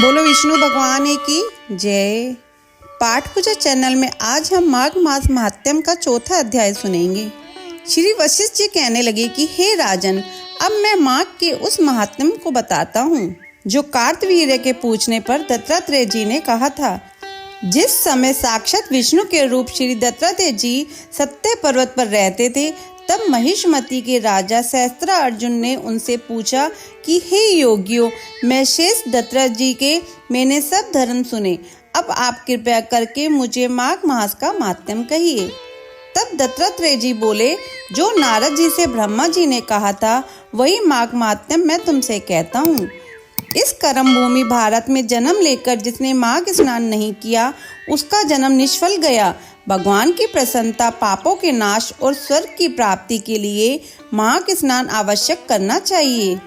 बोलो विष्णु भगवान की जय। पाठ पूजा चैनल में आज हम माघ मास महात्म्य का चौथा अध्याय सुनेंगे। श्री वशिष्ठ जी कहने लगे कि हे राजन, अब मैं माघ के उस महात्म्य को बताता हूँ जो कार्तवीर्य के पूछने पर दत्तात्रेय जी ने कहा था। जिस समय साक्षात विष्णु के रूप श्री दत्तात्रेय जी सत्य पर्वत पर रहते थे, तब महिष्मती के राजा सहस्त्रार्जुन ने उनसे पूछा कि हे योगियों, मैं शेष दत्तात्रेय जी के मैंने सब धर्म सुने, अब आप कृपया करके मुझे माघ मास का महात्म्य कहिए। तब दत्तात्रेय जी बोले, जो नारद जी से ब्रह्मा जी ने कहा था वही माघ महात्म्य मैं तुमसे कहता हूँ। इस कर्म भूमि भारत में जन्म लेकर जिसने माघ स्नान नहीं किया, उसका जन्म निष्फल गया। भगवान की प्रसन्नता, पापों के नाश और स्वर्ग की प्राप्ति के लिए माघ स्नान आवश्यक करना चाहिए।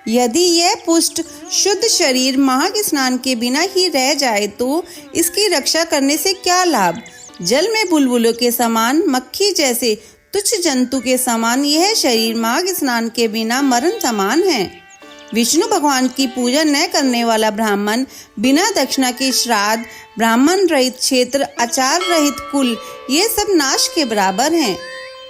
यदि यह पुष्ट शुद्ध शरीर माघ स्नान के बिना ही रह जाए तो इसकी रक्षा करने से क्या लाभ। जल में बुलबुलों के समान, मक्खी जैसे तुच्छ जंतु के समान यह शरीर माघ स्नान के बिना मरण समान है। विष्णु भगवान की पूजा न करने वाला ब्राह्मण, बिना दक्षिणा के श्राद्ध, ब्राह्मण रहित क्षेत्र, आचार रहित कुल, ये सब नाश के बराबर हैं।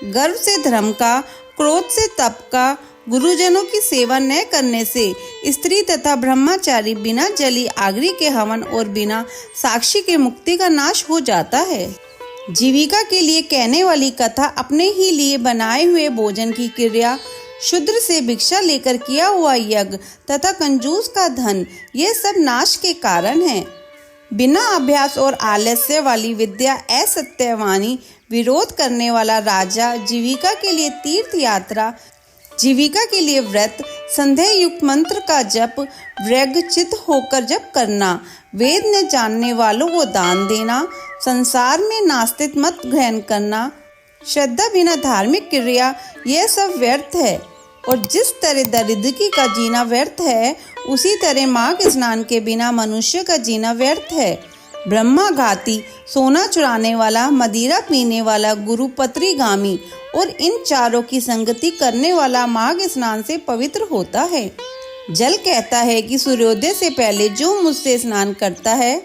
गर्व से धर्म का, क्रोध से तप का, गुरुजनों की सेवा न करने से स्त्री तथा ब्रह्मचारी बिना जली आगरी के हवन और बिना साक्षी के मुक्ति का नाश हो जाता है। जीविका के लिए कहने वाली कथा, अपने ही लिए बनाए हुए भोजन की क्रिया, शूद्र से भिक्षा लेकर किया हुआ यज्ञ तथा कंजूस का धन, ये सब नाश के कारण हैं। बिना अभ्यास और आलस्य वाली विद्या, असत्यवाणी, विरोध करने वाला राजा, जीविका के लिए तीर्थ यात्रा, जीविका के लिए व्रत, संदेह युक्त मंत्र का जप, व्यग्रचित होकर जप करना, वेद न जानने वालों को दान देना, संसार में नास्तिक मत ग्रहण करना, श्रद्धा बिना धार्मिक क्रिया, यह सब व्यर्थ है। और जिस तरह दरिद्री का जीना व्यर्थ है, उसी तरह माघ स्नान के बिना मनुष्य का जीना व्यर्थ है। ब्रह्माघाती, सोना चुराने वाला, मदिरा पीने वाला, गुरुपत्रीगामी और इन चारों की संगति करने वाला माघ स्नान से पवित्र होता है। जल कहता है कि सूर्योदय से पहले जो मुझसे स्नान करता है,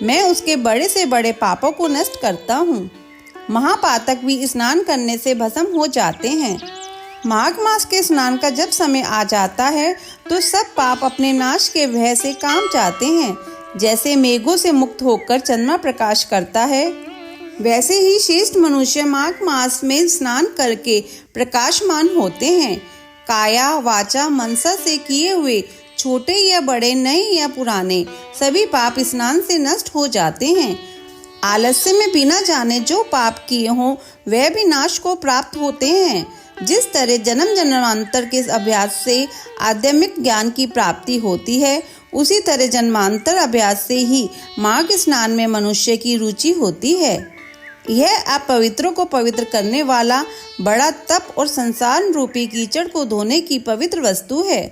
मैं उसके बड़े से बड़े पापों को नष्ट करता हूँ। महापातक भी स्नान करने से भस्म हो जाते हैं। माघ मास के स्नान का जब समय आ जाता है तो सब पाप अपने नाश के भय से काम जाते हैं। जैसे मेघों से मुक्त होकर चंद्रमा प्रकाश करता है, वैसे ही श्रेष्ठ मनुष्य माघ मास में स्नान करके प्रकाशमान होते हैं। काया वाचा मनसा से किए हुए छोटे या बड़े, नए या पुराने, सभी पाप स्नान से नष्ट हो जाते हैं। आलस्य में बिना जाने जो पाप किए हों वह भी नाश को प्राप्त होते हैं। जिस तरह जन्म जन्मांतर के अभ्यास से आध्यात्मिक ज्ञान की प्राप्ति होती है, उसी तरह जन्मांतर अभ्यास से ही माघ स्नान में मनुष्य की रुचि होती है। यह अपवित्रों को पवित्र करने वाला बड़ा तप और संसार रूपी कीचड़ को धोने की पवित्र वस्तु है।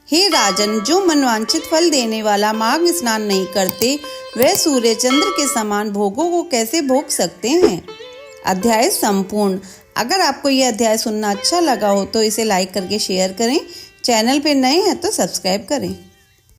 हे राजन, जो मनवांछित फल देने वाला माघ स्नान नहीं करते, वह सूर्य चंद्र के समान भोगों को कैसे भोग सकते हैं। अध्याय संपूर्ण। अगर आपको यह अध्याय सुनना अच्छा लगा हो तो इसे लाइक करके शेयर करें। चैनल पे नए हैं तो सब्सक्राइब करें।